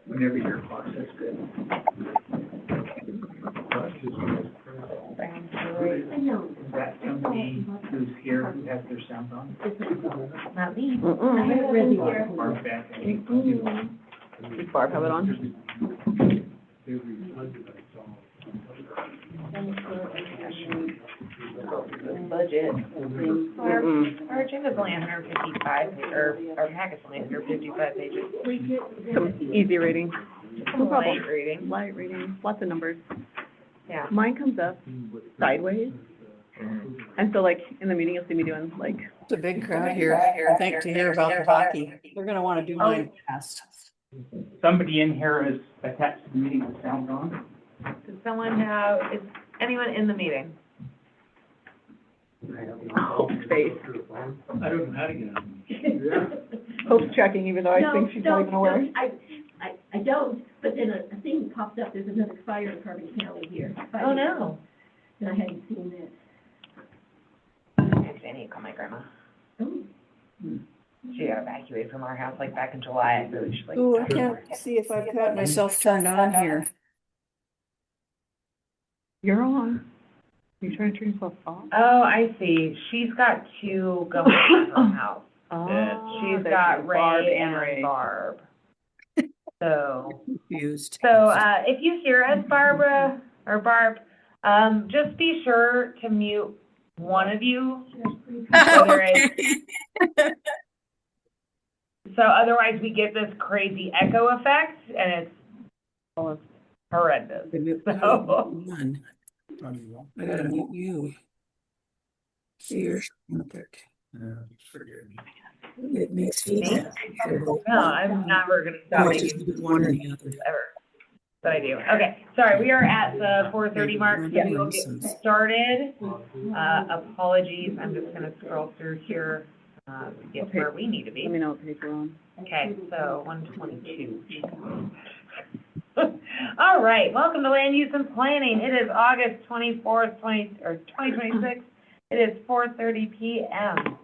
Whenever your clock, that's good. I know. Is that somebody who's here who has their sound on? Not me. Mm-mm. I haven't read the article. Barb back. Does Barb have it on? Budget. Our agenda's only 155, or our packet's only 155 pages. Some easy reading. No problem. Light reading. Light reading, lots of numbers. Yeah. Mine comes up sideways. And so like in the meeting, you'll see me doing like, It's a big crowd here, I think, to hear about the hockey. They're gonna wanna do mine fast. Somebody in here is attached to the meeting with sound on? Does someone have, is anyone in the meeting? Hope's face. I don't know how to get on. Hope's checking even though I think she's not even aware. I don't, but then a thing popped up, there's another fire in Carbon County here. Oh, no. And I hadn't seen that. Actually, I need to call my grandma. Oh. She got evacuated from our house like back in July. I really should like. Ooh, I talk to can't her. see if I've got myself turned on here. You're on. Are you trying to turn yourself off? Oh, I see. She's got two going in her house. She's there's got Barb Ray and and Ray. Barb. So, Confused. if you hear us, Barbara, or Barb, just be sure to mute one of you. Whether it's, so otherwise we get this crazy echo effect and it's horrendous. So, One. I gotta mute you. Here. It makes feedback. no, I'm never gonna stop making One or the other. ever. But I do. Okay, sorry, we are at the 4:30 mark, so we will get started. Apologies, I'm just gonna scroll through here, to get to where we need to be. Let me know what page we're on. Okay, so 122. All right, welcome to Land Use and Planning. It is August 24th, 2026. It is 4:30 p.m.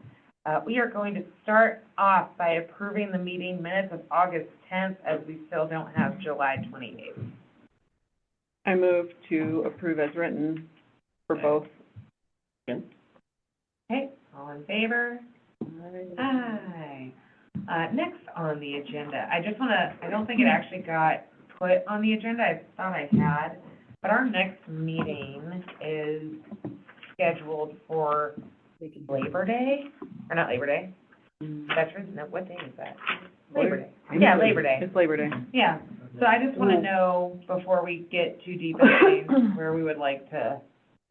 We are going to start off by approving the meeting minutes of August 10th, as we still don't have July 28th. I move to approve as written for both. Okay, all in favor? Aye. Next on the agenda, I don't think it actually got put on the agenda. I thought I had, but our next meeting is scheduled for Labor Day, or not Labor Day, Veterans, no, what day is that? Labor Day. Yeah, Labor Day. It's Labor Day. Yeah, so I just want to know, before we get too deep into things, where we would like to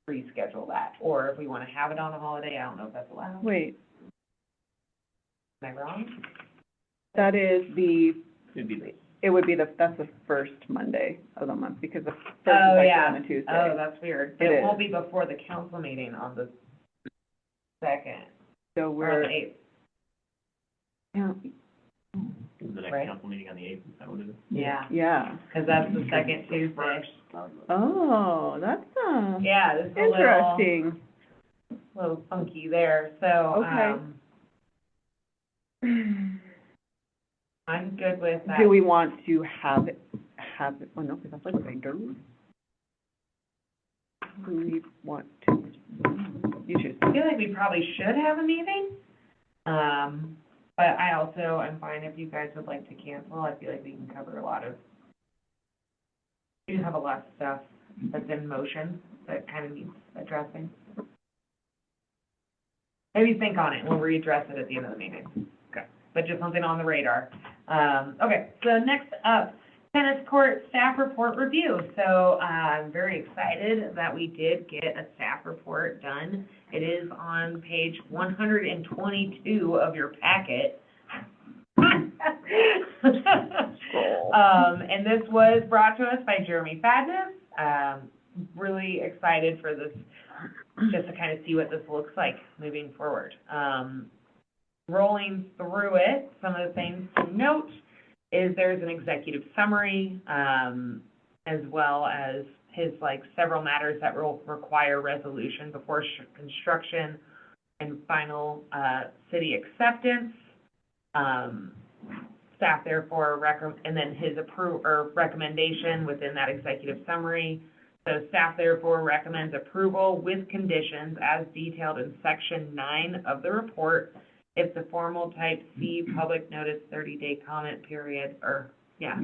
reschedule that, or if we want to have it on a holiday. I don't know if that's allowed. Wait, Am I wrong? that is the, It'd be late. it would be that's the first Monday of the month because the first is Oh, like yeah. on a Tuesday. Oh, that's weird. It It is. won't be before the council meeting on the 2nd, So or on we're, the 8th. yeah, The next Right. council meeting on the 8th, is that what it is? Yeah, yeah. because that's the second Tuesday. Oh, that's, Yeah, this is a little, interesting. little funky there, so, Okay. I'm good with that. Do we want to have it, well, no, because that's like what I do. Do we want to, you choose. I feel like we probably should have a meeting, but I also am fine if you guys would like to cancel. I feel like we can cover we do have a lot of stuff that's in motion that kind of needs addressing. Maybe think on it, we'll readdress it at the end of the meeting. Okay. But just something on the radar. Okay, so next up, tennis court staff report review. So I'm very excited that we did get a staff report done. It is on page 122 of your packet. And this was brought to us by Jeremy Fadness. Really excited for this, just to kind of see what this looks like moving forward. Rolling through it, some of the things to note is there's an executive summary, as well as his several matters that will require resolution before construction and final city acceptance. staff therefore and then his recommendation within that executive summary. So staff therefore recommends approval with conditions as detailed in section 9 of the report if the formal type C public notice 30-day comment period, or, yeah,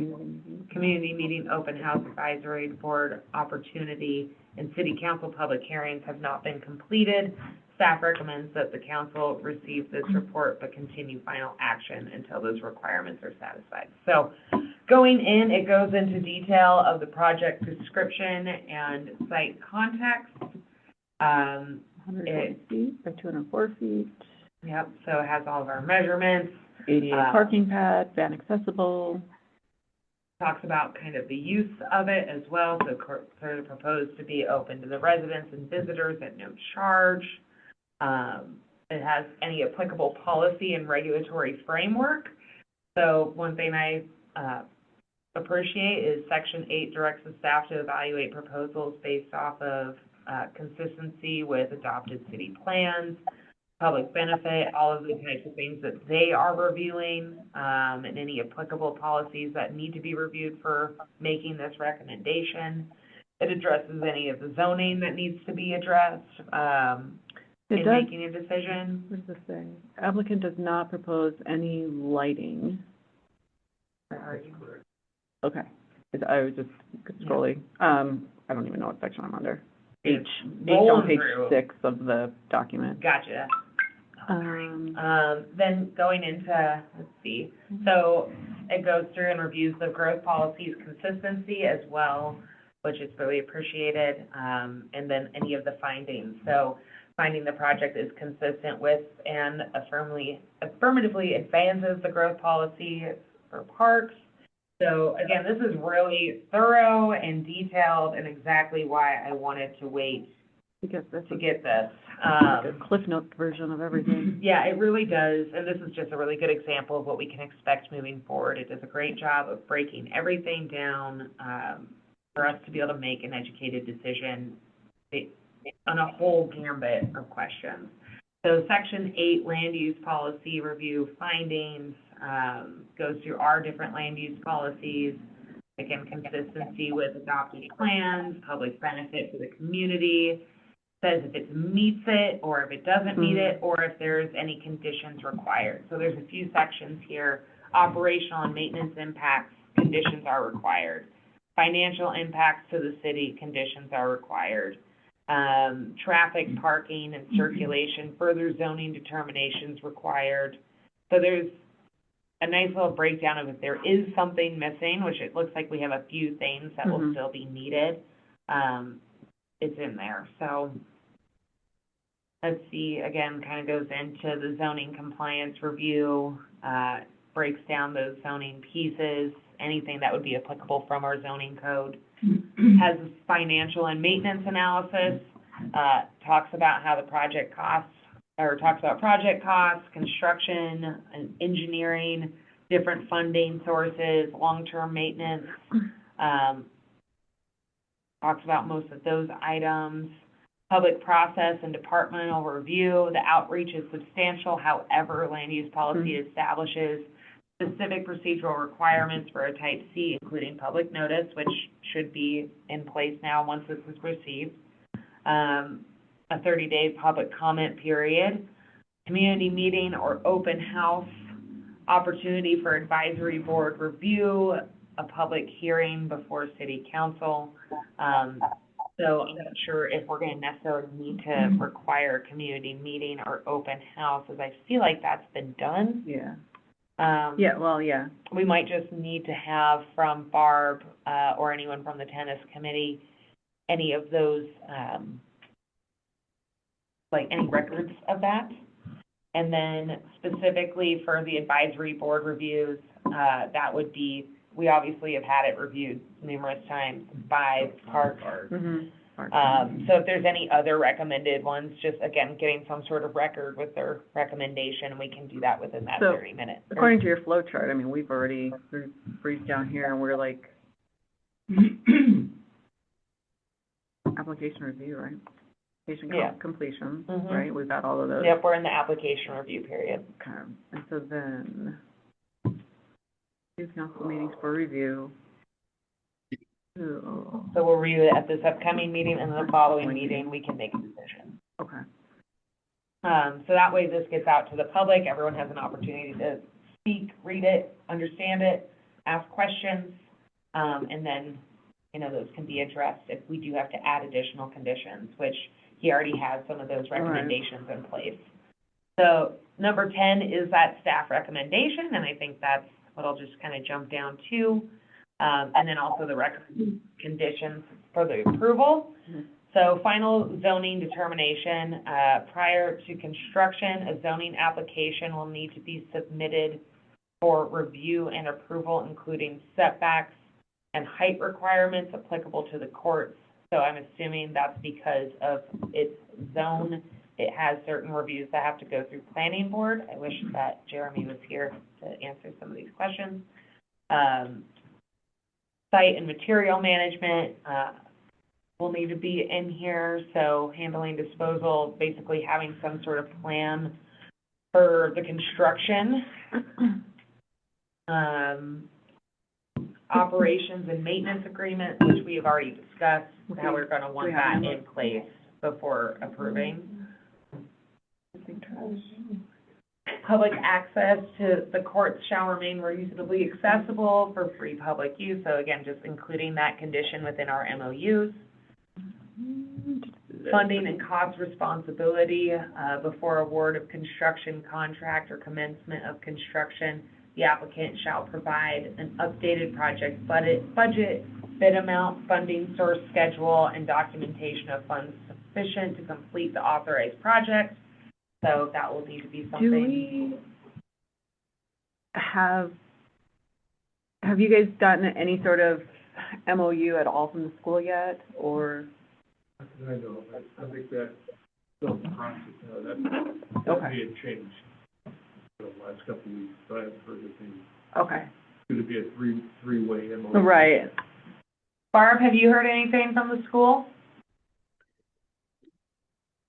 community meeting, open house, advisory board opportunity, and city council public hearings have not been completed. Staff recommends that the council receive this report but continue final action until those requirements are satisfied. So going in, it goes into detail of the project description and site context. 140 feet by 204 feet, Yep, so it has all of our measurements, ADA parking pad, van accessible. talks about kind of the use of it as well, so sort of proposed to be open to the residents and visitors at no charge. It has any applicable policy and regulatory framework. So one thing I appreciate is Section 8 directs the staff to evaluate proposals based off of consistency with adopted city plans, public benefit, all of the types of things that they are reviewing, and any applicable policies that need to be reviewed for making this recommendation. It addresses any of the zoning that needs to be addressed in making a decision. What does this say? Applicant does not propose any lighting. Okay. I was just scrolling. I don't even know what section I'm under. H on page 6 of the document. Gotcha. Then going into, let's see, so it goes through and reviews the growth policy's consistency as well, which is really appreciated, and then any of the findings. So finding the project is consistent with and affirmatively advances the growth policy for parks. So again, this is really thorough and detailed and exactly why I wanted to wait to get this. Like a Cliff Notes version of everything. Yeah, it really does, and this is just a really good example of what we can expect moving forward. It does a great job of breaking everything down for us to be able to make an educated decision on a whole gambit of questions. So Section 8, land use policy review findings, goes through our different land use policies, again, consistency with adopted plans, public benefit for the community, says if it meets it or if it doesn't meet it, or if there's any conditions required. So there's a few sections here. Operational and maintenance impacts, conditions are required. Financial impacts to the city, conditions are required. Traffic, parking, and circulation, further zoning determinations required. So there's a nice little breakdown of if there is something missing, which it looks like we have a few things that will still be needed. It's in there. So let's see, again, kind of goes into the zoning compliance review, breaks down those zoning pieces, anything that would be applicable from our zoning code. Has a financial and maintenance analysis, talks about how the project costs, or talks about project costs, construction, and engineering, different funding sources, long-term maintenance, talks about most of those items. Public process and departmental review, the outreach is substantial, however, land use policy establishes specific procedural requirements for a type C, including public notice, which should be in place now once this is received. A 30-day public comment period, community meeting or open house, opportunity for advisory board review, a public hearing before city council. So I'm not sure if we're going to necessarily need to require a community meeting or open house, as I feel like that's been done. Yeah. Yeah. We might just need to have from Barb or anyone from the tennis committee any of those, like any records of that. And then specifically for the advisory board reviews, that would be, we obviously have had it reviewed numerous times by Park. So if there's any other recommended ones, just again, getting some sort of record with their recommendation, we can do that within that 30 minutes. According to your flow chart, I mean, we're briefed down here and we're like, application review, right? Completion, right? We've got all of those. Yep, we're in the application review period. Okay, and so then Youth council meetings for review. Oh, So we'll review it at this upcoming meeting, and then the following meeting, we can make a decision. okay. So that way this gets out to the public, everyone has an opportunity to speak, read it, understand it, ask questions, and then, you know, those can be addressed if we do have to add additional conditions, which he already has some of those recommendations in place. So number 10 is that staff recommendation, and I think that's what I'll just kind of jump down to. And then also the conditions for the approval. Mhm. So final zoning determination, prior to construction, a zoning application will need to be submitted for review and approval, including setbacks and height requirements applicable to the courts. So I'm assuming that's because of its zone. It has certain reviews that have to go through planning board. I wish that Jeremy was here to answer some of these questions. Site and material management, will need to be in here, so handling disposal, basically having some sort of plan for the construction. Operations and maintenance agreement, which we have already discussed, how we're gonna want that in place before approving. Public access to the courts shall remain reasonably accessible for free public use, so again, just including that condition within our MOUs. Funding and cost responsibility, before award of construction contract or commencement of construction, the applicant shall provide an updated project budget, bid amount, funding source schedule, and documentation of funds sufficient to complete the authorized project. So that will need to be something. Do we have you guys gotten any sort of MOU at all from the school yet, or? I know, I think that, still in the process, that Okay. may have changed the last couple of weeks, so I haven't heard anything. Okay. It's gonna be a three-way MOU. Right. Barb, have you heard anything from the school?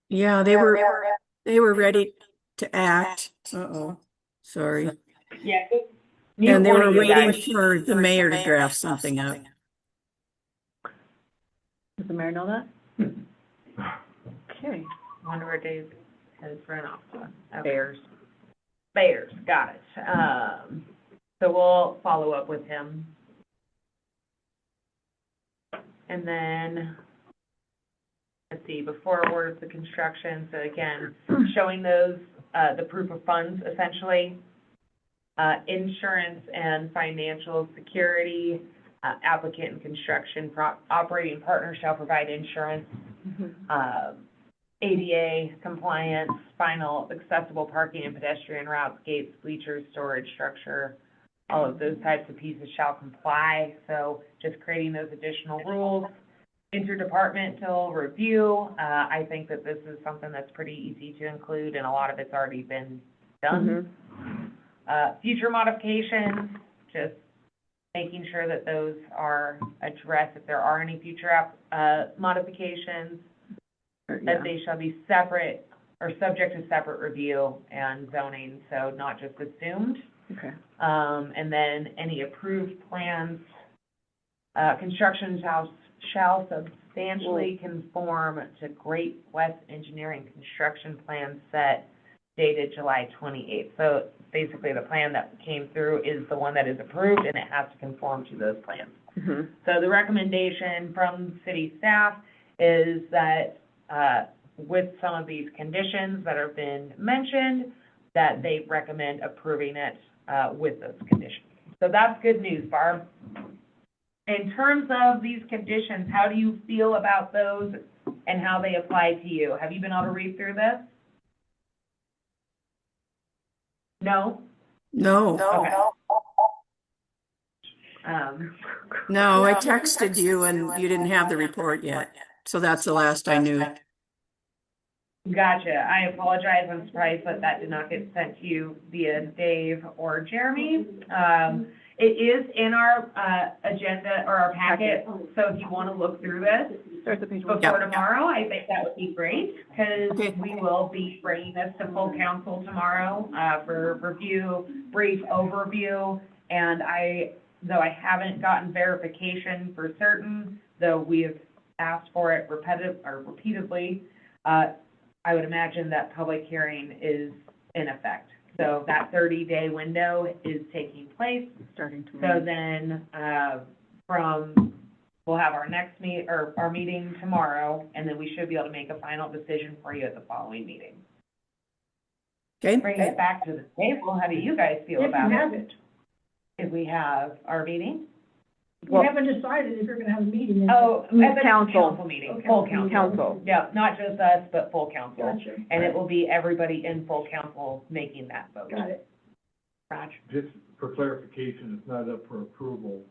Yeah, they were ready to act. Uh-oh, sorry. Yeah. And they were waiting for the mayor to draft something up. Does the mayor know that? Okay. Wonder where Dave has run off to. Okay. Bears. Bears, got it. So we'll follow up with him. And then, let's see, before award of the construction, so again, showing those, the proof of funds essentially, insurance and financial security, applicant and construction operating partner shall provide insurance, ADA compliance, final accessible parking and pedestrian routes, gates, bleachers, storage structure, all of those types of pieces shall comply. So just creating those additional rules. Interdepartmental review, I think that this is something that's pretty easy to include, and a lot of it's already been done. Future modifications, just making sure that those are addressed. If there are any future modifications, that they shall be separate or subject to separate review and zoning, so not just assumed. Okay. And then any approved plans, construction shall substantially conform to Great West Engineering construction plan set dated July 28th. So basically the plan that came through is the one that is approved, and it has to conform to those plans. So the recommendation from city staff is that with some of these conditions that have been mentioned, that they recommend approving it with those conditions. So that's good news, Barb. In terms of these conditions, how do you feel about those and how they apply to you? Have you been able to read through this? No? No, Okay. no, I texted you and you didn't have the report yet. So that's the last I knew. Gotcha. I apologize. I'm surprised that did not get sent to you via Dave or Jeremy. It is in our agenda or our packet, so if you want to look through this Starts at page 1. before tomorrow, I think that would be great, because Okay. we will be bringing this to full council tomorrow for review, brief overview, And though I haven't gotten verification for certain, though we have asked for it repeatedly, I would imagine that public hearing is in effect. So that 30-day window is taking place. Starting So tomorrow. then, we'll have our next our meeting tomorrow, and then we should be able to make a final decision for you at the following meeting. Okay, Bringing it back to the table, how do you guys feel If you about have it? If we have our meeting? Well- We haven't decided if you're gonna have a meeting. Oh, at the Council. council meeting, Okay. full council. Council. Yeah, not just us, but full council. Gotcha. And it will be everybody in full council making that vote. Got it. Raj? Just for clarification, it's not up for approval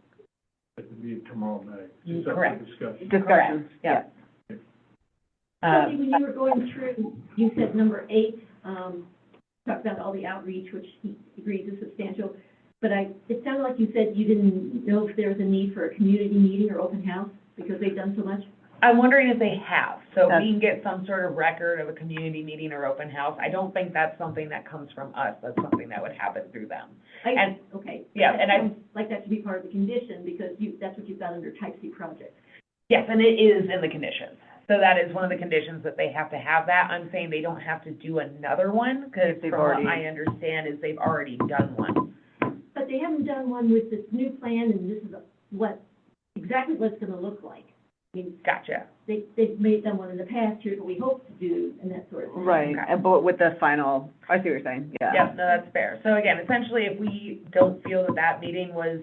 at the meeting tomorrow night. It's up for Correct. discussion. Discussion, Yeah. Something when you were going through, you said number 8, talked about all the outreach, which he agrees is substantial. But it sounded like you said you didn't know if there was a need for a community meeting or open house because they've done so much. I'm wondering if they have, so That's- we can get some sort of record of a community meeting or open house. I don't think that's something that comes from us, that's something that would happen through them. And- Okay. yeah, That and I- sounds like that should be part of the condition because that's what you've got under type C project. Yes, and it is in the conditions. So that is one of the conditions, that they have to have that. I'm saying they don't have to do another one, because They've from what already- I understand is they've already done one. But they haven't done one with this new plan, and this is exactly what it's gonna look like. I mean, Gotcha. they've done one in the past, here's what we hope to do, and that sort of thing. Right, and but with the final, I see what you're saying, yeah. Yep, no, that's fair. So again, essentially, if we don't feel that that meeting was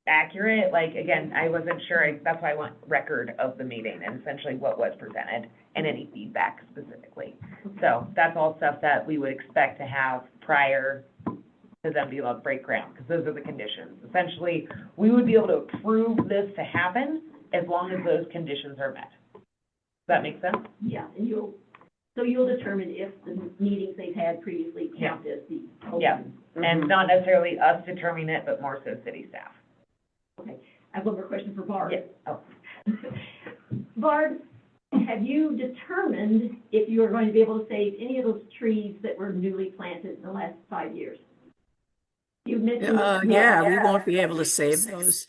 accurate, like, again, I wasn't sure, that's why I want record of the meeting and essentially what was presented and any feedback specifically. So that's all stuff that we would expect to have prior to them being able to break ground, because those are the conditions. Essentially, we would be able to approve this to happen as long as those conditions are met. Does that make sense? Yeah, and you'll determine if the meetings they've had previously count as the open. Yeah. Mhm. And not necessarily us determining it, but more so city staff. Okay, I have one more question for Barb. Yeah. Oh. Barb, have you determined if you are going to be able to save any of those trees that were newly planted in the last 5 years? You mentioned. yeah, we won't be able to save those.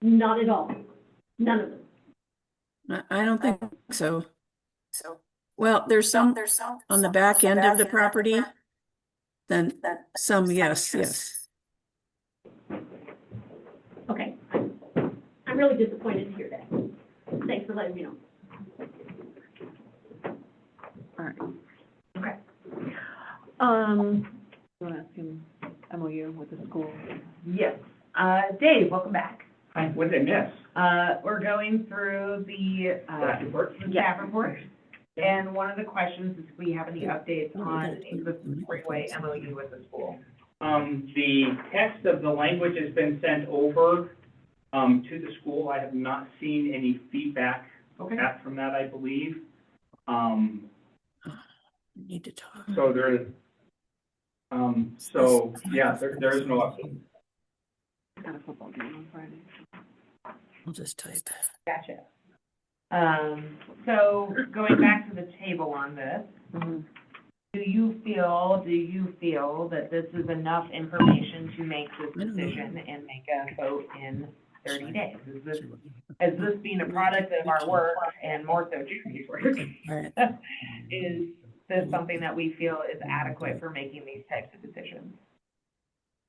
Not at all, none of them. I don't think so. Well, there's some on the back end of the property, then some, yes. Okay, I'm really disappointed to hear that. Thanks for letting me know. All right. Okay. You want to ask him MOU with the school? Yes. Dave, welcome back. Hi, what did I miss? We're going through the staff report. And one of the questions is if we have any updates on the Springway MOU with the school. The text of the language has been sent over, to the school. I have not seen any feedback back from that, I believe. Need to talk. So there is, there is no update. Got a football game on Friday. I'll just type. Gotcha. So going back to the table on this, Mhm. do you feel that this is enough information to make this decision and make a vote in 30 days? Is this being a product of our work and more so Jeremy's work? All right. Is this something that we feel is adequate for making these types of decisions?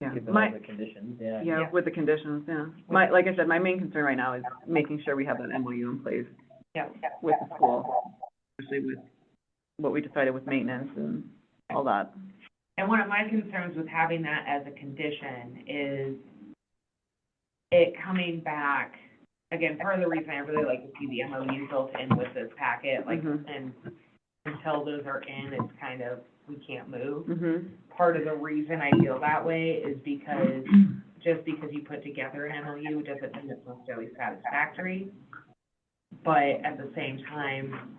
Yeah, Given my, all the conditions, yeah. yeah, with the conditions, yeah. Like I said, my main concern right now is making sure we have that MOU in place Yeah. with the school, especially with what we decided with maintenance and all that. And one of my concerns with having that as a condition is it coming back, again, part of the reason I really like to see the MOU built in with this packet, like, Mhm. and until those are in, it's kind of, we can't move. Mm-hmm. Part of the reason I feel that way is because, just because you put together an MOU doesn't mean it's necessarily satisfactory. But at the same time,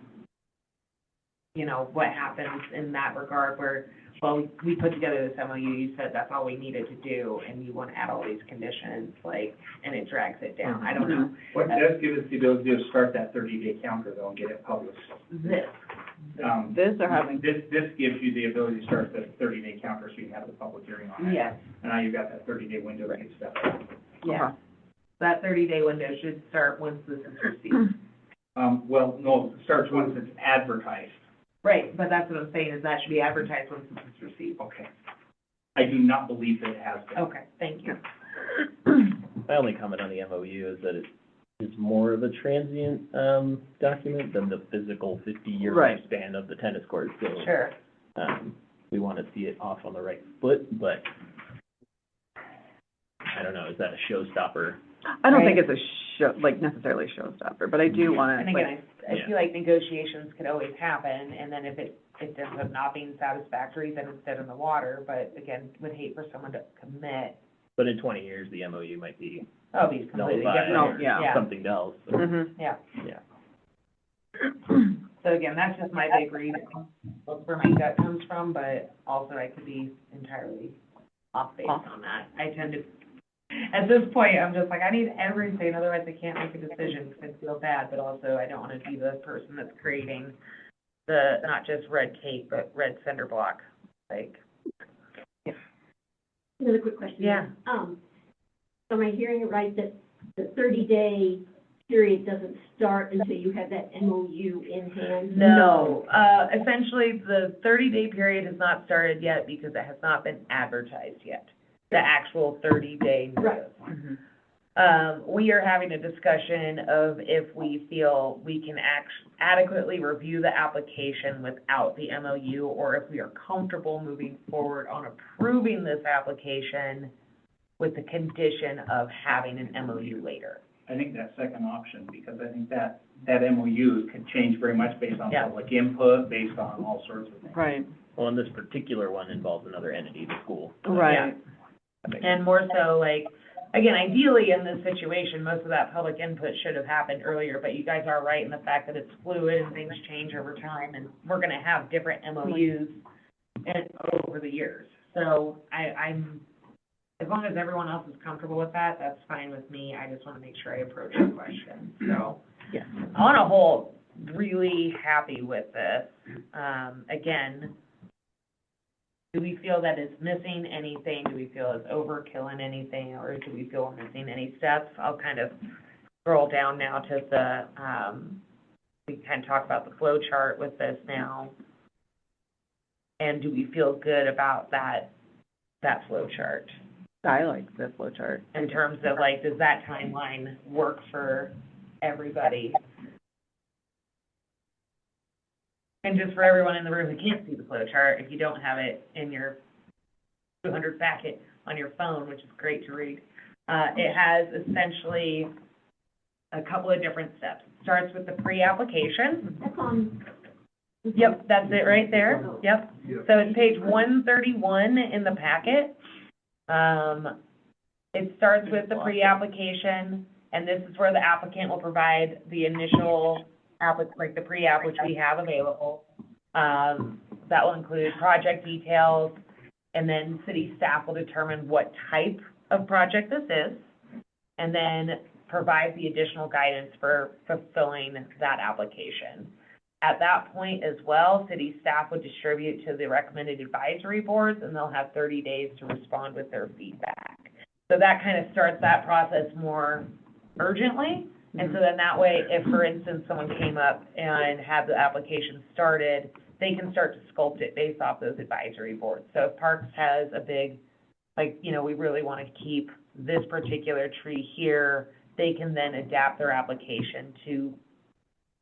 you know, what happens in that regard where, well, we put together this MOU, you said that's all we needed to do, and you want to add all these conditions, like, and it drags it down. I don't know. What does give us the ability to start that 30-day counter though and get it published? This This or having, This gives you the ability to start the 30-day counter, so you can have the public hearing on it. Yes, And now you've got that 30-day window to get stuff done. yeah. Okay. That 30-day window should start once this is received. Well, no, it starts once it's advertised. Right, but that's what I'm saying, is that should be advertised once this is received. Okay. I do not believe that it has been. Okay, thank you. My only comment on the MOU is that it is more of a transient, document than the physical 50-year Right. lifespan of the tennis court. So, Sure. we want to see it off on the right foot, but I don't know, is that a showstopper? I don't think it's a show, like necessarily a showstopper, but I do want And to, again, like, I feel like negotiations could always happen, and then if it ends up not being satisfactory, then it's dead in the water, but again, would hate for someone to commit. But in 20 years, the MOU might be Oh, be completely nullified different. or yeah. something else. So, mhm. Yeah. yeah. So again, that's just my big read. That's where my gut comes from, but also I could be entirely off base on that. I tend to, at this point, I'm just like, I need everything, otherwise I can't make a decision because I feel bad, but also I don't want to be the person that's creating the, not just red tape, but red cinder block, like. Another quick question. Yeah. Am I hearing it right that the 30-day period doesn't start until you have that MOU in hand? No, essentially, the 30-day period has not started yet because it has not been advertised yet, the actual 30-day Right. notice. We are having a discussion of if we feel we can adequately review the application without the MOU, or if we are comfortable moving forward on approving this application with the condition of having an MOU later. I think that second option, because I think that MOU can change very much based on Yeah. public input, based on all sorts of things. Right, Well, and this particular one involves another entity, the school. right. That makes And more so, like, again, ideally in this situation, most of that public input should have happened earlier, but you guys are right in the fact that it's fluid and things change over time, and we're gonna have different MOUs over the years. So I'm, as long as everyone else is comfortable with that, that's fine with me. I just wanna make sure I approach the question, so. Yeah. On a whole, really happy with this. Again, do we feel that it's missing anything? Do we feel it's overkill in anything, or do we feel we're missing any steps? I'll kind of scroll down now to the, we can talk about the flow chart with this now. And do we feel good about that flow chart? I like the flow chart. In terms of like, does that timeline work for everybody? And just for everyone in the room who can't see the flow chart, if you don't have it in your 200 packet on your phone, which is great to read, it has essentially a couple of different steps. It starts with the pre-application. That's on. Yep, that's it right there. Yep. Yeah. So it's page 131 in the packet. It starts with the pre-application, and this is where the applicant will provide the initial like the pre-app, which we have available. That will include project details, and then city staff will determine what type of project this is, and then provide the additional guidance for fulfilling that application. At that point as well, city staff would distribute to the recommended advisory boards, and they'll have 30 days to respond with their feedback. So that kind of starts that process more urgently. And so then that way, if, for instance, someone came up and had the application started, they can start to sculpt it based off those advisory boards. So if Parks has a big, like, you know, we really want to keep this particular tree here, they can then adapt their application to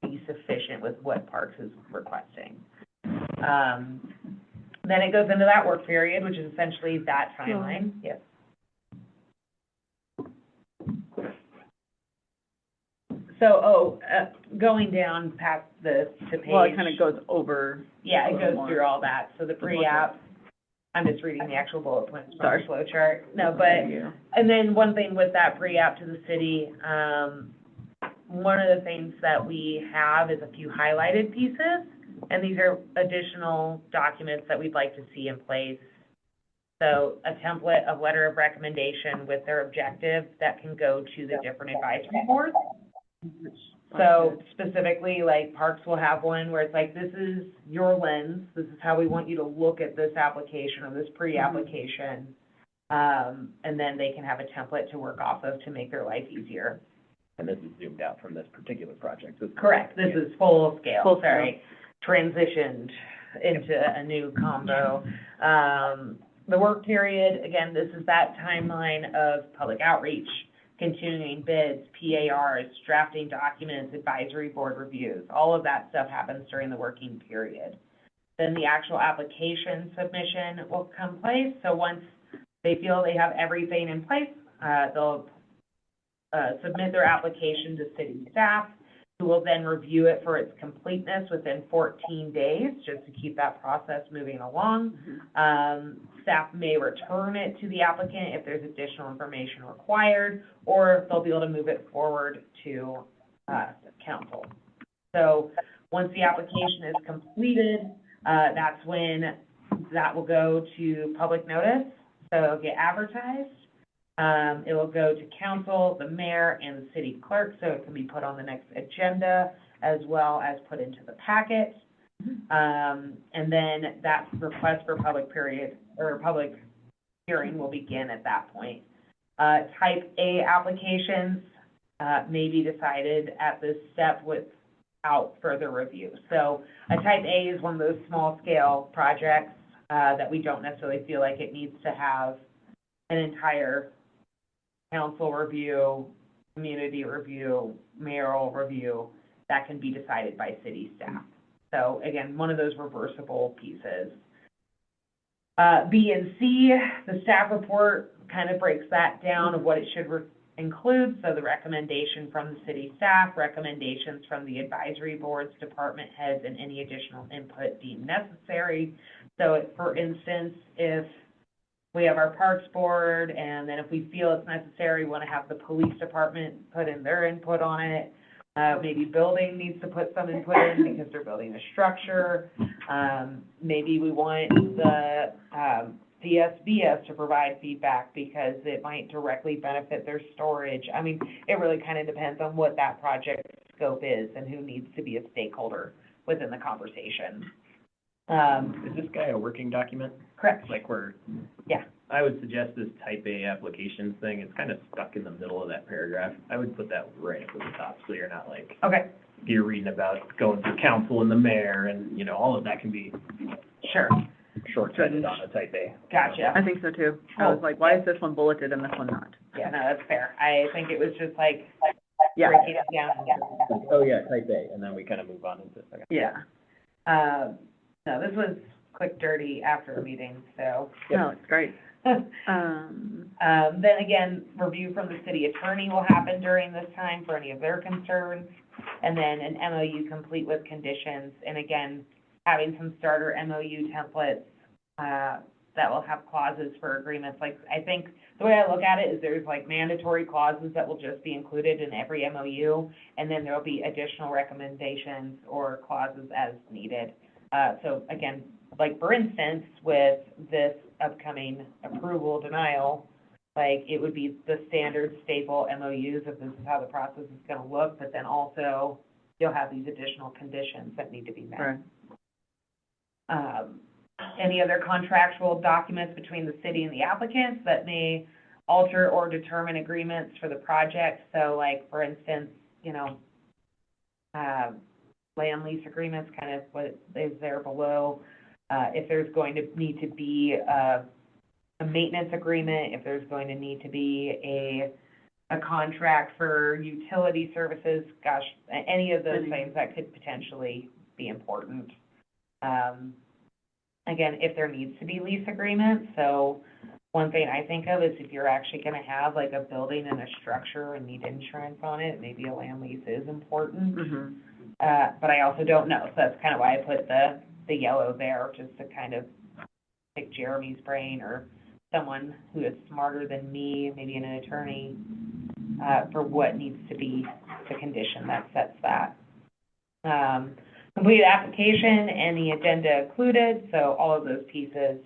be sufficient with what Parks is requesting. Then it goes into that work period, which is essentially that timeline. Yes. So, going down past this to page. Well, it kind of goes over. Yeah, it goes more. through all that. So the pre-app, I'm just reading the actual bullet points from Sorry. the flow chart. No, but, Yeah. and then one thing with that pre-app to the city, one of the things that we have is a few highlighted pieces, and these are additional documents that we'd like to see in place. So a template of letter of recommendation with their objective that can go to the different advisory boards. So specifically, like, Parks will have one where it's like, this is your lens, this is how we want you to look at this application or this pre-application. And then they can have a template to work off of to make their life easier. And this is zoomed out from this particular project. Correct, this is full scale, Full scale. sorry, transitioned into a new combo. The work period, again, this is that timeline of public outreach, continuing bids, PARs, drafting documents, advisory board reviews, all of that stuff happens during the working period. Then the actual application submission will come place, so once they feel they have everything in place, they'll submit their application to city staff, who will then review it for its completeness within 14 days, just to keep that process moving along. Staff may return it to the applicant if there's additional information required, or they'll be able to move it forward to council. So once the application is completed, that's when that will go to public notice, so it'll get advertised. It will go to council, the mayor, and the city clerk, so it can be put on the next agenda as well as put into the packet. And then that request for public period, or public hearing will begin at that point. Type A applications may be decided at this step without further review. So a type A is one of those small scale projects that we don't necessarily feel like it needs to have an entire council review, community review, mayoral review. That can be decided by city staff. So again, one of those reversible pieces. B and C, the staff report kind of breaks that down of what it should include. So the recommendation from the city staff, recommendations from the advisory boards, department heads, and any additional input deemed necessary. So for instance, if we have our parks board, and then if we feel it's necessary, we want to have the police department put in their input on it. Maybe building needs to put some input in because they're building a structure. Maybe we want the DSBS to provide feedback because it might directly benefit their storage. I mean, it really kind of depends on what that project scope is and who needs to be a stakeholder within the conversation. Is this guy a working document? Correct. Like where? Yeah. I would suggest this type A applications thing, it's kind of stuck in the middle of that paragraph. I would put that right up at the top, so you're not like, Okay. you're reading about going through council and the mayor, and, you know, all of that can be Sure. short-sighted on a type A. Gotcha. I think so too. I was like, why is this one bulleted and this one not? Yeah, no, that's fair. I think it was just like Yeah, breaking it down. Oh, yeah, type A, and then we kind of move on into, okay. yeah. No, this was quick, dirty after a meeting, so. No, it's great. Then again, review from the city attorney will happen during this time for any of their concerns. And then an MOU complete with conditions, and again, having some starter MOU templates, that will have clauses for agreements. Like, I think the way I look at it is there's like mandatory clauses that will just be included in every MOU, and then there'll be additional recommendations or clauses as needed. So again, like for instance, with this upcoming approval denial, like it would be the standard staple MOUs if this is how the process is going to look, but then also you'll have these additional conditions that need to be met. Right. Any other contractual documents between the city and the applicants that may alter or determine agreements for the project. So like, for instance, you know, land lease agreements, kind of what is there below. If there's going to need to be a maintenance agreement, if there's going to need to be a contract for utility services, gosh, any of those things that could potentially be important. Again, if there needs to be lease agreements, so one thing I think of is if you're actually going to have like a building and a structure and need insurance on it, maybe a land lease is important. Mm-hmm. But I also don't know, so that's kind of why I put the yellow there, just to kind of pick Jeremy's brain or someone who is smarter than me, maybe an attorney, for what needs to be the condition that sets that. Completed application and the addenda included, so all of those pieces.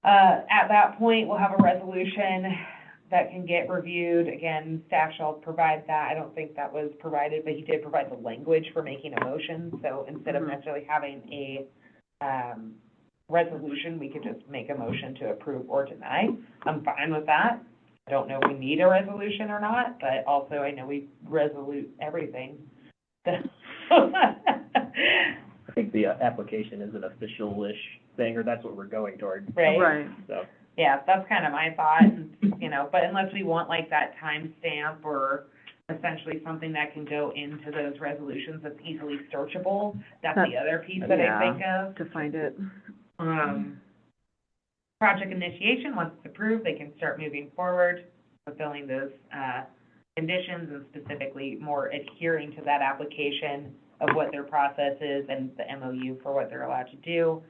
At that point, we'll have a resolution that can get reviewed. Again, staff shall provide that. I don't think that was provided, but he did provide the language for making a motion. So instead of Mhm. necessarily having a, resolution, we could just make a motion to approve or deny. I'm fine with that. I don't know if we need a resolution or not, but also I know we resolute everything. I think the application is an official-ish thing, or that's what we're going toward, Right? Right. so. Yeah, that's kind of my thought, you know, but unless we want like that timestamp or essentially something that can go into those resolutions that's easily searchable, that's the other piece that I Yeah. think of. To find it. Project initiation, once it's approved, they can start moving forward, fulfilling those, conditions and specifically more adhering to that application of what their process is and the MOU for what they're allowed to do.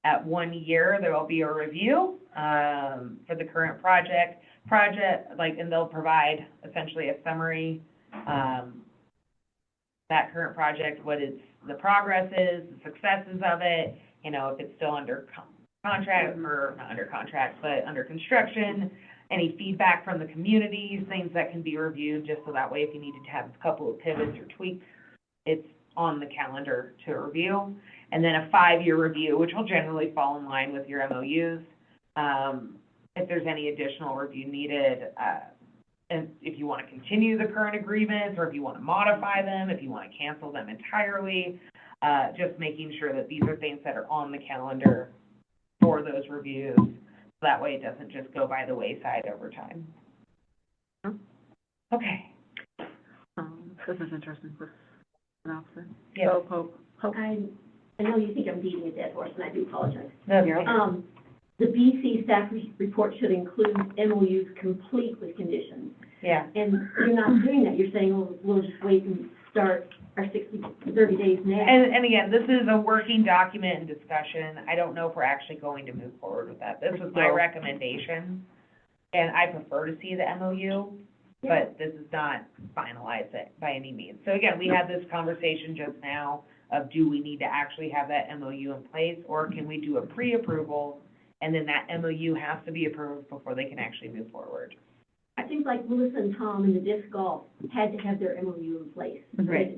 At 1 year, there will be a review, for the current project, and they'll provide essentially a summary, that current project, what the progress is, the successes of it, you know, if it's still under contract, or not under contract, but under construction, any feedback from the communities, things that can be reviewed, just so that way if you needed to have a couple of pivots or tweaks, it's on the calendar to review. And then a 5-year review, which will generally fall in line with your MOUs. If there's any additional review needed, and if you want to continue the current agreements, or if you want to modify them, if you want to cancel them entirely, just making sure that these are things that are on the calendar for those reviews. That way it doesn't just go by the wayside over time. Okay. This is interesting. This synopsis. Yes. Hope. I know you think I'm beating a dead horse, and I do apologize. No, you're okay. The BC staff report should include MOUs complete with conditions. Yeah. And you're not doing that. You're saying, well, we'll just wait and start our 30 days now. And again, this is a working document and discussion. I don't know if we're actually going to move forward with that. This was my No. recommendation, and I prefer to see the MOU, but this is not finalize it by any means. So again, we had this conversation just now of, do we need to actually have that MOU in place, or can we do a pre-approval, and then that MOU has to be approved before they can actually move forward? I think like Melissa and Tom in the disc golf had to have their MOU in place. Right.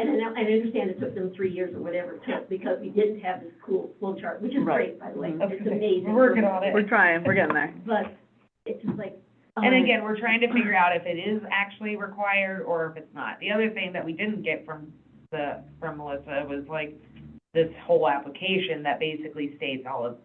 And I understand it took them 3 years or whatever it took, because we didn't have this cool flow chart, which is Right. great, by the way. Okay. It's amazing. We're working on it. We're trying. We're getting there. But it's just like. And again, we're trying to figure out if it is actually required or if it's not. The other thing that we didn't get from Melissa was like this whole application that basically states all of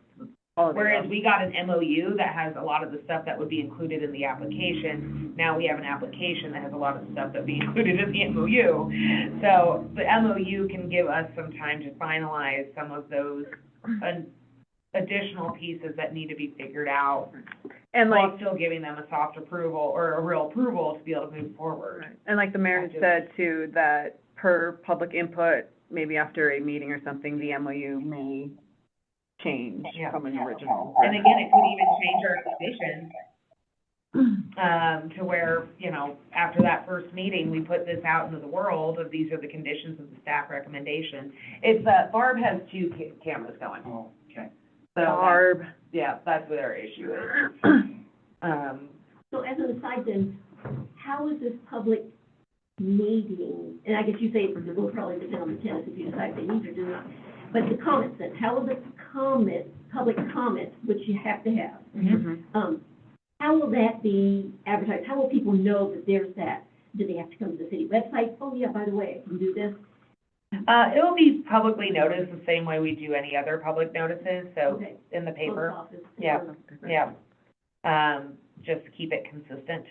whereas we got an MOU that has a lot of the stuff that would be included in the application. Now we have an application that has a lot of stuff that would be included in the MOU. So the MOU can give us some time to finalize some of those additional pieces that need to be figured out, And while like, still giving them a soft approval or a real approval to be able to move forward. and like the mayor had said too, that per public input, maybe after a meeting or something, the MOU may change Yeah. from an original. And again, it could even change our conditions, to where, you know, after that first meeting, we put this out into the world of these are the conditions of the staff recommendation. It's, Barb has 2 cameras going, Oh, okay. so, Barb. yeah, that's what our issue is. So as an aside then, how is this public meeting, and I guess you say it will probably depend on the tenants if you decide they need to do not, but the comments then, how will the public comments, which you have to have, Mm-hmm. how will that be advertised? How will people know that there's that? Do they have to come to the city website? Oh, yeah, by the way, I can do this. It will be publicly noticed the same way we do any other public notices, so Okay. in the paper. Post office. Yeah. Yeah. Just to keep it consistent,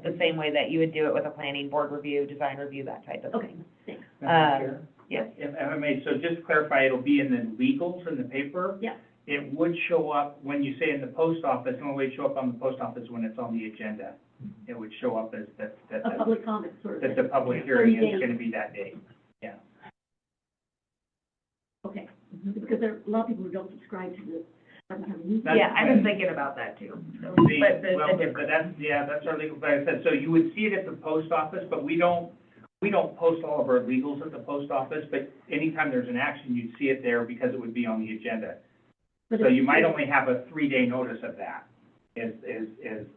the same way that you would do it with a planning board review, design review, that type of Okay, thing. thanks. Madam Chair? Yes. If I may, so just to clarify, it'll be in the legals in the paper? Yeah. It would show up, when you say in the post office, the only way it show up on the post office when it's on the agenda. It would show up as that A public comment sort of that the thing. public hearing 30 is days. gonna be that day. Yeah. Okay, because there are a lot of people who don't subscribe to the. That's Yeah, I've been thinking about that too, so, but the Well, difference. but that's our legal, like I said, so you would see it at the post office, but we don't post all of our legals at the post office, but anytime there's an action, you'd see it there because it would be on the agenda. But So it's- you might only have a 3-day notice of that. is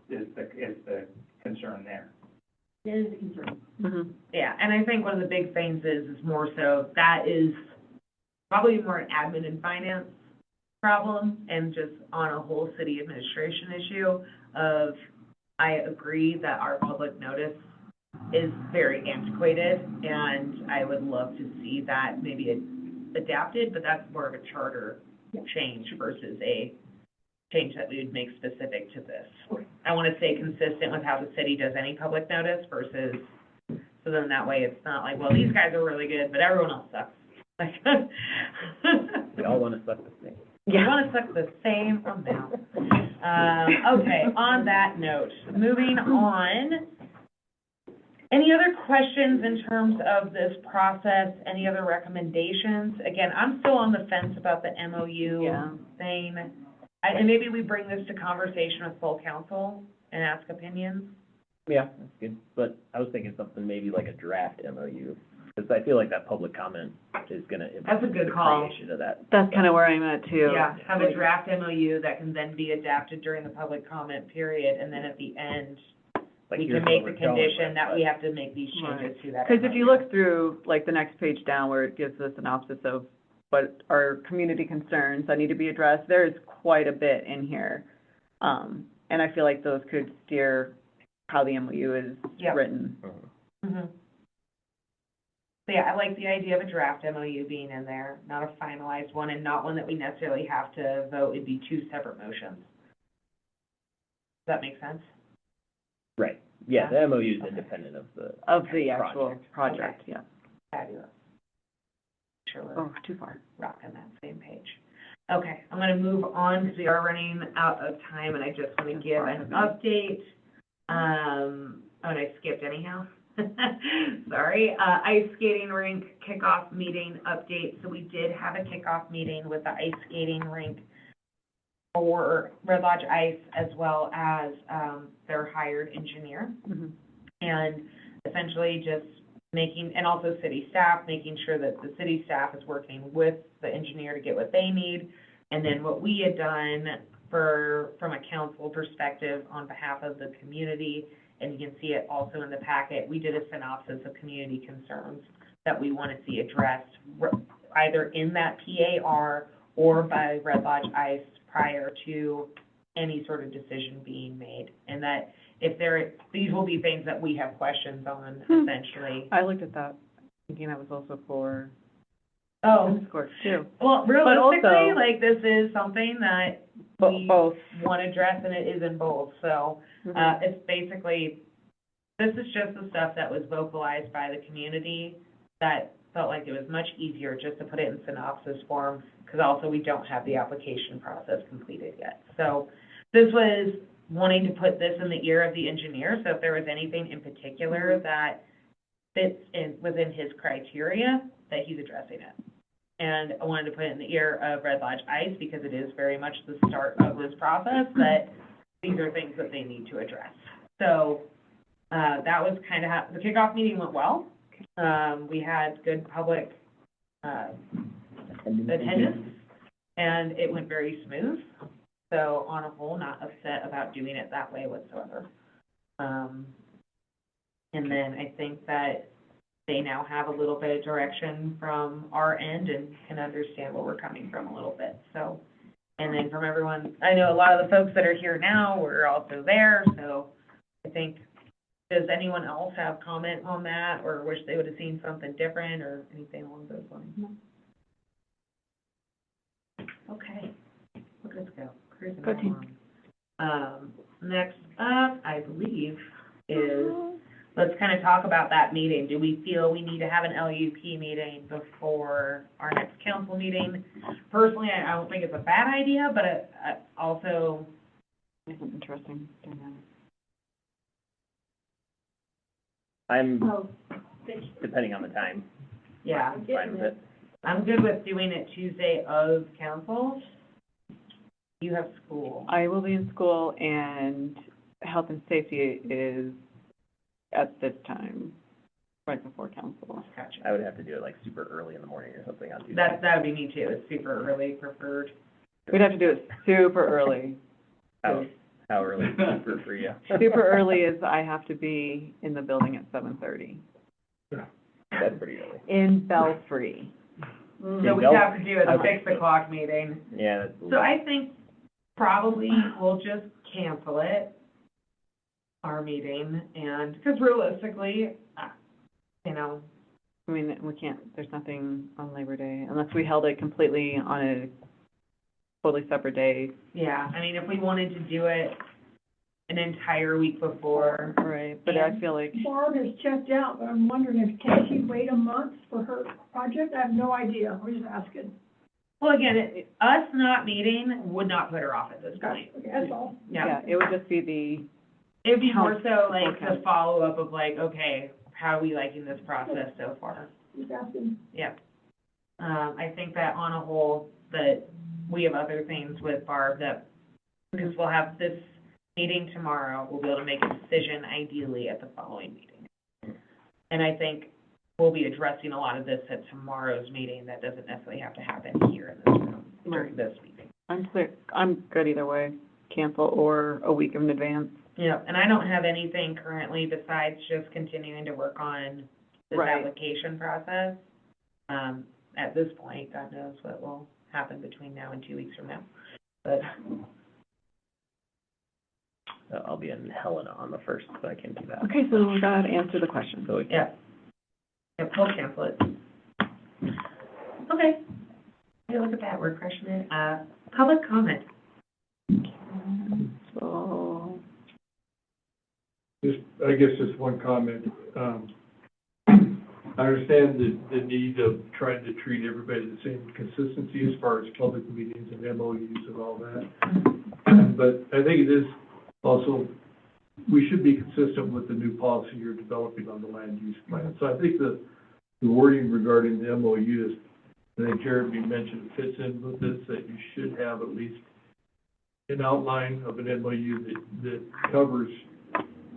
the concern there. That is a concern. Mhm. Yeah, and I think one of the big things is more so, that is probably more an admin and finance problem, and just on a whole city administration issue of, I agree that our public notice is very antiquated, and I would love to see that maybe adapted, but that's more of a charter change versus a change that we would make specific to this. I want to stay consistent with how the city does any public notice versus, so then that way it's not like, well, these guys are really good, but everyone else sucks. Like, We all want to suck the thing. we want to suck the same amount. Okay, on that note, moving on. Any other questions in terms of this process? Any other recommendations? Again, I'm still on the fence about the MOU Yeah. thing. And maybe we bring this to conversation with full council and ask opinions. Yeah, that's good, but I was thinking something maybe like a draft MOU, because I feel like that public comment is gonna That's a impact good the call. creation of that. That's kind of where I'm at too. Yeah, have a draft MOU that can then be adapted during the public comment period, and then at the end, Like, we here's can what make we're the going condition with, that but- we have to make these changes to that. Because if you MOU. look through, like, the next page down where it gives the synopsis of what are community concerns that need to be addressed, there's quite a bit in here. And I feel like those could steer how the MOU is Yep. written. Mhm. Mhm. So yeah, I like the idea of a draft MOU being in there, not a finalized one, and not one that we necessarily have to vote. It'd be two separate motions. Does that make sense? Right, yeah, Yeah. the MOU is Okay. independent of the. Of the actual Project. project, yeah. Fabulous. Sure, we're Oh, too far. rocking that same page. Okay, I'm gonna move on because we are running out of time, and I just want to give an update. And I skipped anyhow. Sorry, ice skating rink kickoff meeting update. So we did have a kickoff meeting with the ice skating rink for Red Lodge Ice, as well as, their hired engineer. Mhm. And essentially just making, and also city staff, making sure that the city staff is working with the engineer to get what they need. And then what we had done from a council perspective on behalf of the community, and you can see it also in the packet, we did a synopsis of community concerns that we want to see addressed, either in that PAR or by Red Lodge Ice prior to any sort of decision being made. And that if these will be things that we have questions on, essentially. I looked at that, thinking that was also for Oh, tennis courts too. well, realistically, also- like, this is something that we Both. want to address, and it is in both, so, Mhm. it's basically, this is just the stuff that was vocalized by the community that felt like it was much easier just to put it in synopsis form, because also we don't have the application process completed yet. So this was wanting to put this in the ear of the engineer, so if there was anything in particular that fits within his criteria, that he's addressing it. And I wanted to put it in the ear of Red Lodge Ice, because it is very much the start of this process, that these are things that they need to address. So, that was kind of how, the kickoff meeting went well. We had good public, attendance, and it went very smooth. So on a whole, not upset about doing it that way whatsoever. And then I think that they now have a little bit of direction from our end and can understand where we're coming from a little bit, so. And then from everyone, I know a lot of the folks that are here now were also there, so I think, does anyone else have comment on that, or wish they would have seen something different, or anything along those lines? Okay, look at us go, cruising Good team. along. Next up, I believe, is, let's kind of talk about that meeting. Do we feel we need to have an LUP meeting before our next council meeting? Personally, I don't think it's a bad idea, but I also, It's an interesting dynamic. I'm, Oh, fish. depending on the time, yeah, fine with it. I'm good with doing it Tuesday of council. You have school. I will be in school, and health and safety is at this time, right before council. Gotcha. I would have to do it like super early in the morning or something on Tuesday. That would be me too. It's super early preferred. We'd have to do it super early. How How early is super for you? Super early is I have to be in the building at 7:30 That's pretty early. in Belfry. So we'd have to do a 6 o'clock meeting. Yeah. So I think probably we'll just cancel it, our meeting, and, because realistically, you know, I mean, we can't, there's nothing on Labor Day unless we held it completely on a totally separate day. yeah, I mean, if we wanted to do it an entire week before, Right, but I feel like, Barb is checked out, but I'm wondering if, can she wait a month for her project? I have no idea, we're just asking. well, again, us not meeting would not put her off at this point. Okay, that's all. yeah, it would just be the, It'd be more so Count- like count. the follow-up of like, okay, how are we liking this process so far? Just asking. Yep. I think that on a whole, that we have other things with Barb that, because we'll have this meeting tomorrow, we'll be able to make a decision ideally at the following meeting. And I think we'll be addressing a lot of this at tomorrow's meeting, that doesn't necessarily have to happen here in this room during this meeting. I'm good either way, cancel or a week in advance. Yeah, and I don't have anything currently besides just continuing to work on this Right. application process. At this point, God knows what will happen between now and 2 weeks from now. But, I'll be in Helena on the 1st, so I can do that. Okay, so that answered the question. So yeah. Yep, we'll cancel it. Okay. Hey, look at that, we're crushing it. Public comment. So, Just, I guess just one comment. I understand the need of trying to treat everybody the same consistency as far as public meetings and MOUs and all that. But I think it is also, we should be consistent with the new policy you're developing on the land use plan. So I think the wording regarding the MOUs, I think Jeremy mentioned fits in with this, that you should have at least an outline of an MOU that covers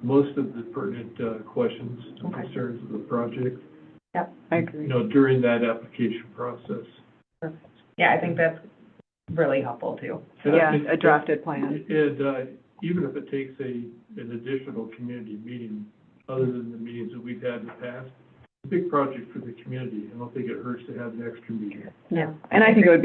most of the pertinent questions and concerns of the project, I agree. during that application process. Yeah, I think that's really helpful too. And I Yeah, think a drafted plan. And even if it takes an additional community meeting, other than the meetings that we've had in the past, it's a big project for the community. I don't think it hurts to have an extra meeting. Yeah, and I think it would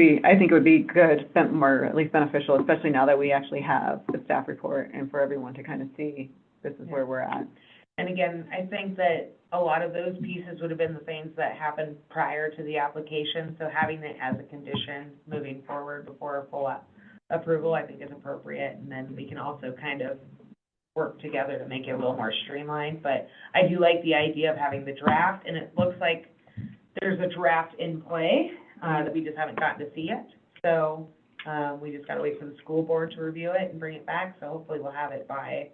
be good, or at least beneficial, especially now that we actually have the staff report and for everyone to kind of see this is where we're at. And again, I think that a lot of those pieces would have been the things that happened prior to the application, so having it as a condition moving forward before full approval, I think is appropriate, and then we can also kind of work together to make it a little more streamlined, but I do like the idea of having the draft, and it looks like there's a draft in play, that we just haven't gotten to see yet, so, we just gotta wait for the school board to review it and bring it back, so hopefully we'll have it by,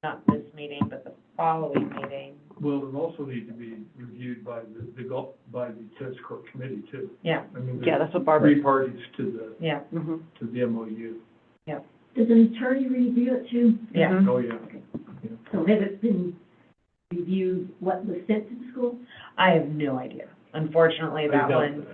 not this meeting, but the following meeting. Well, it also needs to be reviewed by by the tennis court committee too. Yeah, I mean, Yeah, there's that's what Barbara. 3 parties to yeah, the MOU. Does an attorney review it too? yeah. Mhm. Oh, yeah. So has it been reviewed, what was sent to the school? I have no idea. Unfortunately, I that doubt one,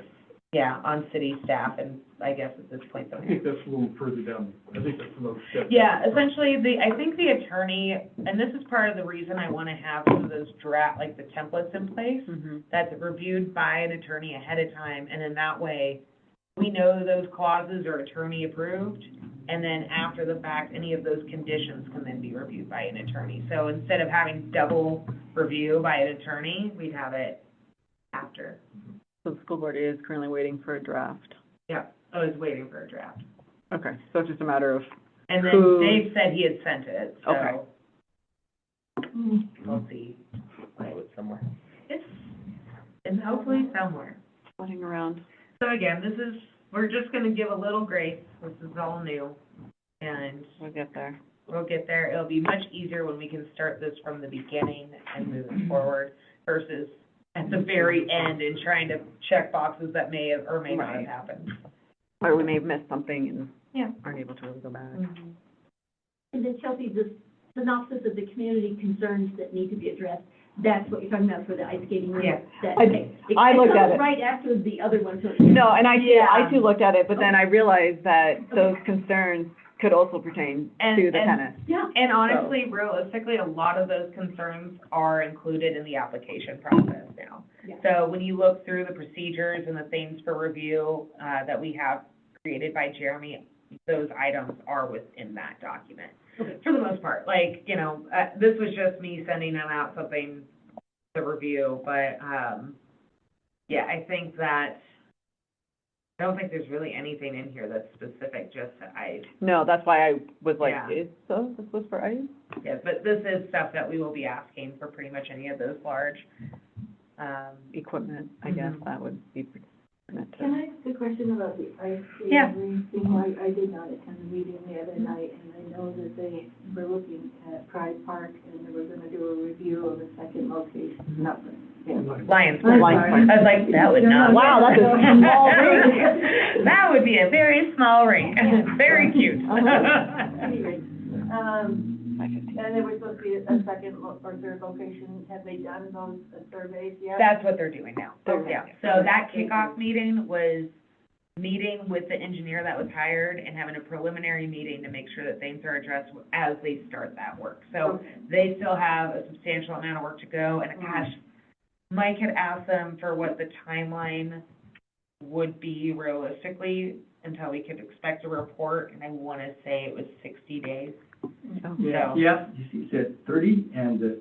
yeah, on city staff, and I guess at this point, I think that's a little further down. I think that's another step. yeah, essentially, I think the attorney, and this is part of the reason I want to have some of those draft, like the templates in place, Mm-hmm. that's reviewed by an attorney ahead of time, and in that way, we know those clauses are attorney approved, and then after the fact, any of those conditions can then be reviewed by an attorney. So instead of having double review by an attorney, we'd have it after. So the school board is currently waiting for a draft. Yeah, I was waiting for a draft. Okay, so it's just a matter of, And then Who- Dave said he had sent it, Okay. so we'll see. I know it's somewhere. It's hopefully somewhere. floating around. So again, we're just gonna give a little grace, this is all new, and We'll get there. we'll get there. It'll be much easier when we can start this from the beginning and move it forward versus at the very end and trying to check boxes that may have or may not have Right. happened. Or we may have missed something and Yeah. aren't able to really go back. And then Chelsea, the synopsis of the community concerns that need to be addressed, that's what you're talking about for the ice skating rink? Yeah. That- I looked at comes it. right after the other one, so. No, and I Yeah. too looked at it, but then I realized that those concerns could also pertain And- to the and- tennis. Yeah. And honestly, realistically, a lot of those concerns are included in the application process now. Yeah. So when you look through the procedures and the things for review, that we have created by Jeremy, those items are within that document. Okay. For the most part, like, you know, this was just me sending them out something to review, but, yeah, I think that, I don't think there's really anything in here that's specific just to ICE. No, that's why I was like, Yeah. this was for ICE? Yes, but this is stuff that we will be asking for pretty much any of those large, Equipment, I guess Mhm. that would be pertinent to. Can I ask a question about the ice Yeah. skating thing? I did not attend the meeting the other night, and I know that they were looking at Pride Park, and they were gonna do a review of a second location, nothing. Yeah. Lions. I'm Lions. sorry. I was like, that would not. Wow, that's a small ring. That would be a very small ring, very cute. Anyway, and there was supposed to be a second or third location. Have they done those surveys yet? That's what they're doing now. Okay. Yeah, so that kickoff meeting was meeting with the engineer that was hired and having a preliminary meeting to make sure that things are addressed as they start that work. So they still have a substantial amount of work to go, and gosh, Mike had asked them for what the timeline would be realistically until we could expect a report, and I want to say it was 60 days. Yeah, So- yeah, you said 30, and the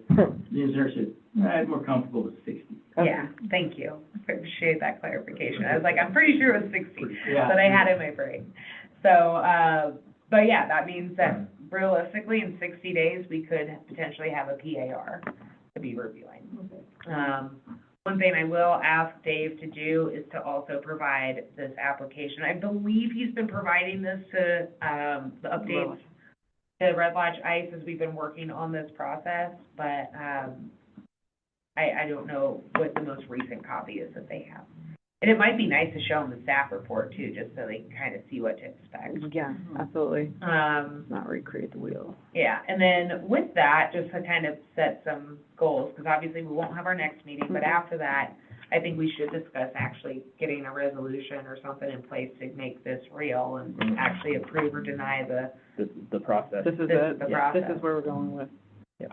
engineer said, I'm more comfortable with 60. Yeah, thank you. Appreciate that clarification. I was like, I'm pretty sure it was 60, Yeah. but I had it in my brain. So, but yeah, that means that realistically, in 60 days, we could potentially have a PAR to be reviewing. One thing I will ask Dave to do is to also provide this application. I believe he's been providing this to, the updates to Red Lodge Ice as we've been working on this process, but, I don't know what the most recent copy is that they have. And it might be nice to show them the staff report too, just so they can kind of see what to expect. Yeah, absolutely. Not recreate the wheel. Yeah, and then with that, just to kind of set some goals, because obviously we won't have our next meeting, but after that, I think we should discuss actually getting a resolution or something in place to make this real and actually approve or deny The process. This is This it. is the Yeah, this process. is where we're going with.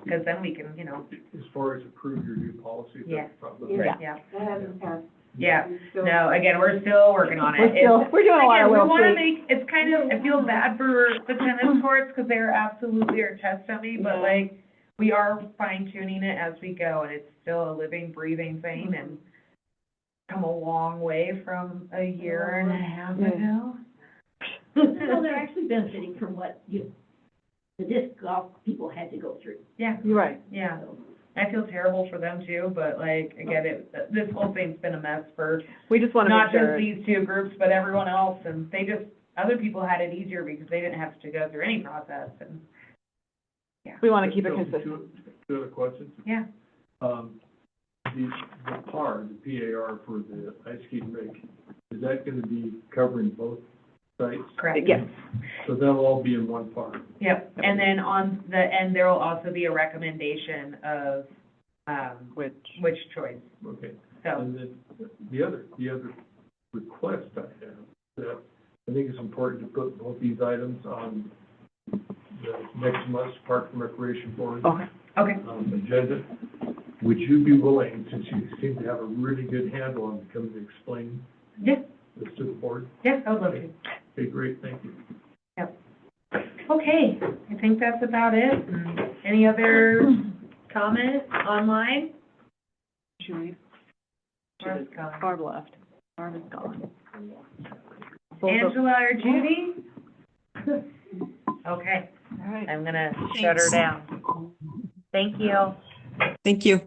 because then we can, you know, As far as approve your new policy, Yeah. that's probably. Yeah. yeah, That hasn't passed. yeah. So- No, again, we're still working on it. We're doing a lot of Again, we little wanna tweaks. make, it's kind of, I feel bad for the tennis courts, because they're absolutely our test dummy, but Yeah. like, we are fine tuning it as we go, and it's still a living, breathing thing, and come a long way from a year and a half ago. So they're actually benefiting from what the disc golf people had to go through. Yeah, You're right. yeah. I feel terrible for them too, but like, again, this whole thing's been a mess for We just want to not make just sure. these two groups, but everyone else, and they just, other people had it easier because they didn't have to go through any process, and, We want to keep it So, consistent. Two other questions. yeah. The PAR, the PAR for the ice skating rink, is that gonna be covering both sites? Correct. Yes. So they'll all be in one PAR? Yep, and then on the end, there will also be a recommendation of, which choice, Okay. so, And then the other request I have, that I think it's important to put both these items on the next month's Park and Recreation Board Okay. okay, agenda. Would you be willing, since you seem to have a really good handle on coming to explain yeah, this to the board? yeah, I would love to. Okay, great, thank you. Okay, I think that's about it. Any other comment online? Should Barb's gone. Barb left. Barb is gone. Angela or Judy? Okay, All right. I'm gonna shut her down. Thank you. Thank you.